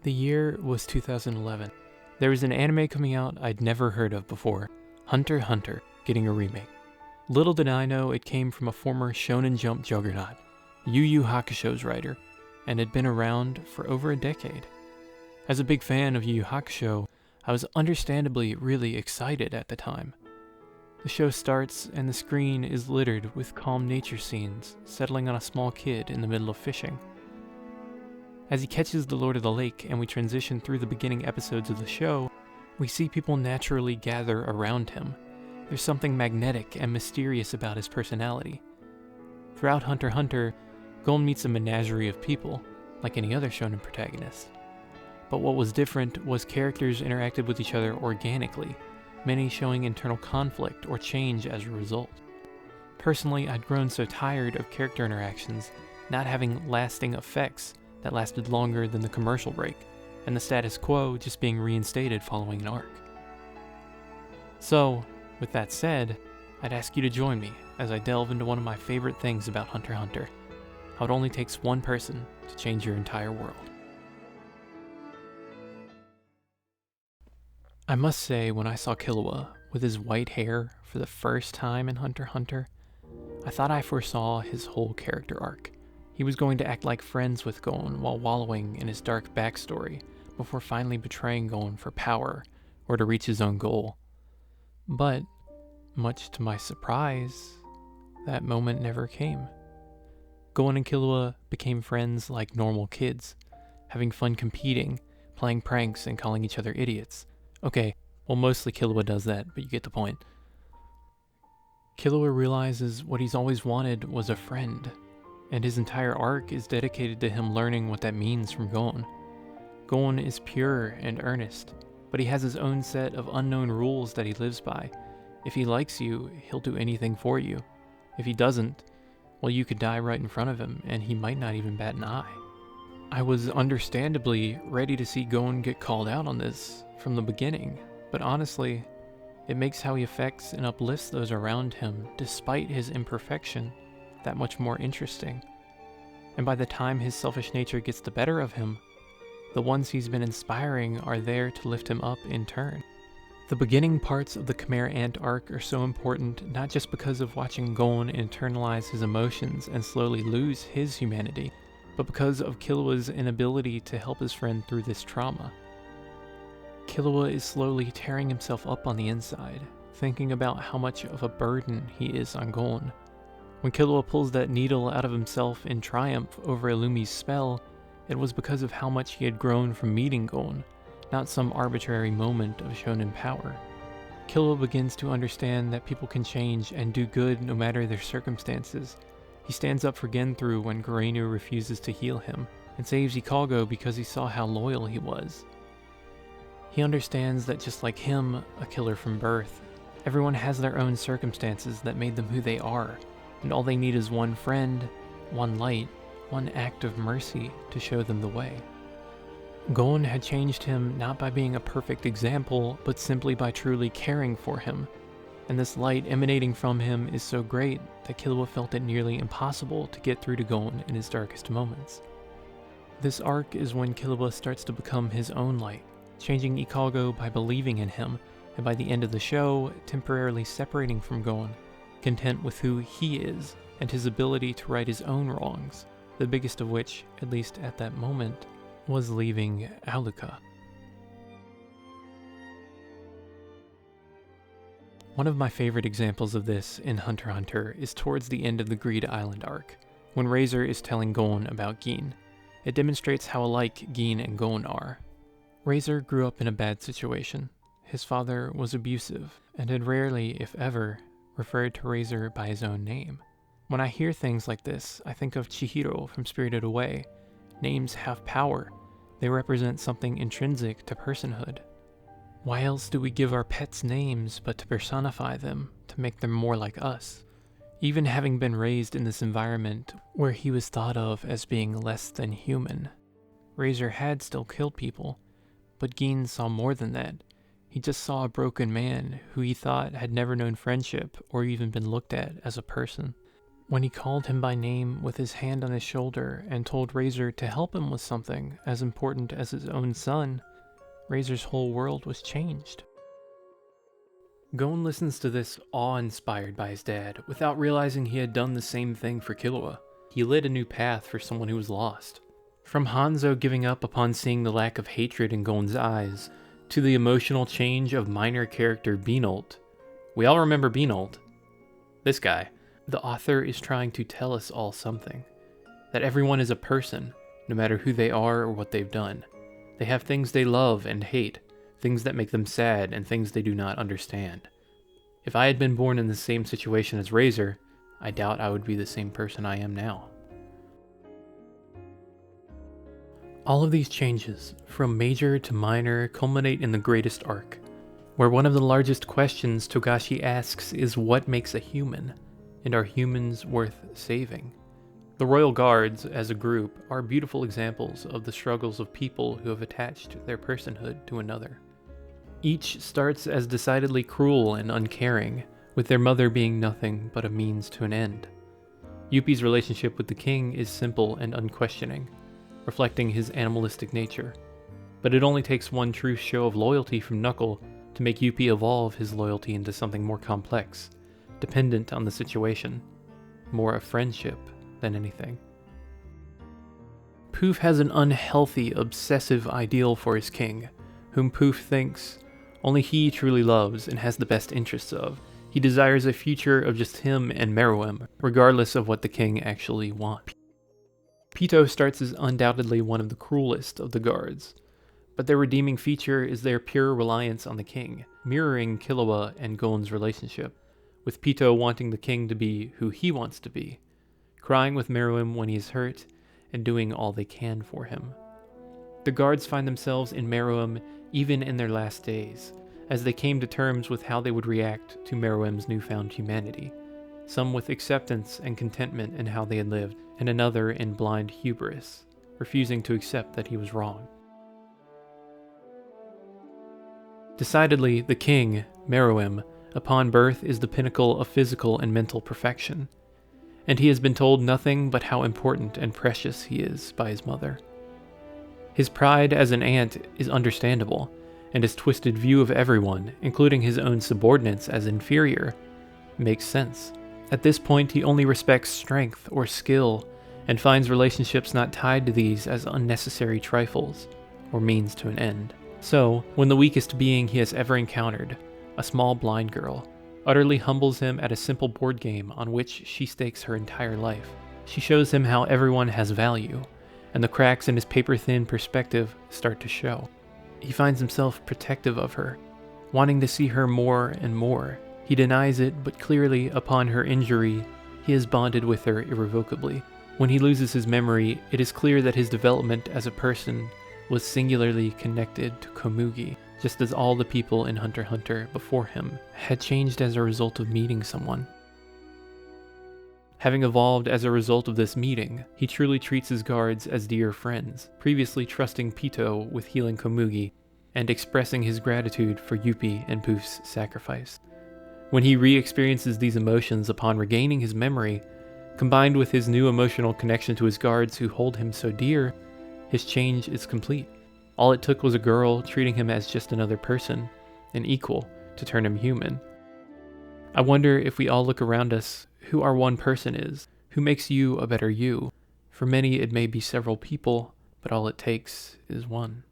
The year was 2011. There was an anime coming out I'd never heard of before, Hunter x Hunter, getting a remake. Little did I know it came from a former Shonen Jump juggernaut, Yu Yu Hakusho's writer, and had been around for over a decade. As a big fan of Yu Yu Hakusho, I was understandably really excited at the time. The show starts and the screen is littered with calm nature scenes settling on a small kid in the middle of fishing. As he catches the Lord of the Lake and we transition through the beginning episodes of the show, we see people naturally gather around him. There's something magnetic and mysterious about his personality. Throughout Hunter x Hunter, Gon meets a menagerie of people, like any other shonen protagonist. But what was different was characters interacted with each other organically, many showing internal conflict or change as a result. Personally, I'd grown so tired of character interactions not having lasting effects that lasted longer than the commercial break, and the status quo just being reinstated following an arc. So, with that said, I'd ask you to join me as I delve into one of my favorite things about Hunter x Hunter: how it only takes one person to change your entire world. I must say, when I saw Killua with his white hair for the first time in Hunter x Hunter, I thought I foresaw his whole character arc. He was going to act like friends with Gon while wallowing in his dark backstory before finally betraying Gon for power or to reach his own goal. But, much to my surprise, that moment never came. Gon and Killua became friends like normal kids, having fun competing, playing pranks, and calling each other idiots. Okay, well, mostly Killua does that, but you get the point. Killua realizes what he's always wanted was a friend, and his entire arc is dedicated to him learning what that means from Gon. Gon is pure and earnest, but he has his own set of unknown rules that he lives by. If he likes you, he'll do anything for you. If he doesn't, well, you could die right in front of him, and he might not even bat an eye. I was understandably ready to see Gon get called out on this from the beginning, but honestly, it makes how he affects and uplifts those around him, despite his imperfection, that much more interesting. And by the time his selfish nature gets the better of him, the ones he's been inspiring are there to lift him up in turn. The beginning parts of the Khmer Ant arc are so important not just because of watching Gon internalize his emotions and slowly lose his humanity, but because of Killua's inability to help his friend through this trauma. Killua is slowly tearing himself up on the inside, thinking about how much of a burden he is on Gon. When Killua pulls that needle out of himself in triumph over Illumi's spell, it was because of how much he had grown from meeting Gon, not some arbitrary moment of shonen power. Killua begins to understand that people can change and do good no matter their circumstances. He stands up for Genthru when Gorenu refuses to heal him, and saves Ikago because he saw how loyal he was. He understands that just like him, a killer from birth, everyone has their own circumstances that made them who they are, and all they need is one friend, one light, one act of mercy to show them the way. Gon had changed him not by being a perfect example, but simply by truly caring for him, and this light emanating from him is so great that Killua felt it nearly impossible to get through to Gon in his darkest moments. This arc is when Killua starts to become his own light, changing Ikago by believing in him, and by the end of the show, temporarily separating from Gon, content with who he is and his ability to right his own wrongs, the biggest of which, at least at that moment, was leaving Aluka. One of my favorite examples of this in Hunter x Hunter is towards the end of the Greed Island arc, when Razor is telling Gon about Gin. It demonstrates how alike Gin and Gon are. Razor grew up in a bad situation. His father was abusive, and had rarely, if ever, referred to Razor by his own name. When I hear things like this, I think of Chihiro from Spirited Away. Names have power. They represent something intrinsic to personhood. Why else do we give our pets names but to personify them, to make them more like us? Even having been raised in this environment where he was thought of as being less than human, Razor had still killed people, but Gin saw more than that. He just saw a broken man who he thought had never known friendship or even been looked at as a person. When he called him by name with his hand on his shoulder and told Razor to help him with something as important as his own son, Razor's whole world was changed. Gon listens to this awe-inspired by his dad without realizing he had done the same thing for Killua. He lit a new path for someone who was lost. From Hanzo giving up upon seeing the lack of hatred in Gon's eyes, to the emotional change of minor character Beanolt. We all remember Beanolt. This guy. The author is trying to tell us all something. That everyone is a person, no matter who they are or what they've done. They have things they love and hate, things that make them sad and things they do not understand. If I had been born in the same situation as Razor, I doubt I would be the same person I am now. All of these changes, from major to minor, culminate in the greatest arc, where one of the largest questions Togashi asks is what makes a human, and are humans worth saving? The Royal Guards, as a group, are beautiful examples of the struggles of people who have attached their personhood to another. Each starts as decidedly cruel and uncaring, with their mother being nothing but a means to an end. Yuppie's relationship with the king is simple and unquestioning, reflecting his animalistic nature, but it only takes one true show of loyalty from Knuckle to make Yuppie evolve his loyalty into something more complex, dependent on the situation, more a friendship than anything. Poof has an unhealthy, obsessive ideal for his king, whom Poof thinks only he truly loves and has the best interests of. He desires a future of just him and Meruem, regardless of what the king actually wants. Pito starts as undoubtedly one of the cruelest of the guards, but their redeeming feature is their pure reliance on the king, mirroring Killua and Gon's relationship, with Pito wanting the king to be who he wants to be, crying with Meruem when he is hurt, and doing all they can for him. The guards find themselves in Meruem even in their last days, as they came to terms with how they would react to Meruem's newfound humanity, some with acceptance and contentment in how they had lived, and another in blind hubris, refusing to accept that he was wrong. Decidedly, the king, Meruem, upon birth is the pinnacle of physical and mental perfection, and he has been told nothing but how important and precious he is by his mother. His pride as an ant is understandable, and his twisted view of everyone, including his own subordinates, as inferior, makes sense. At this point, he only respects strength or skill, and finds relationships not tied to these as unnecessary trifles, or means to an end. So, when the weakest being he has ever encountered, a small blind girl, utterly humbles him at a simple board game on which she stakes her entire life, she shows him how everyone has value, and the cracks in his paper-thin perspective start to show. He finds himself protective of her, wanting to see her more and more. He denies it, but clearly, upon her injury, he is bonded with her irrevocably. When he loses his memory, it is clear that his development as a person was singularly connected to Komugi, just as all the people in Hunter x Hunter before him had changed as a result of meeting someone. Having evolved as a result of this meeting, he truly treats his guards as dear friends, previously trusting Pito with healing Komugi, and expressing his gratitude for Yuppie and Poof's sacrifice. When he re-experiences these emotions upon regaining his memory, combined with his new emotional connection to his guards who hold him so dear, his change is complete. All it took was a girl treating him as just another person, an equal, to turn him human. I wonder if we all look around us who our one person is, who makes you a better you. For many it may be several people, but all it takes is one.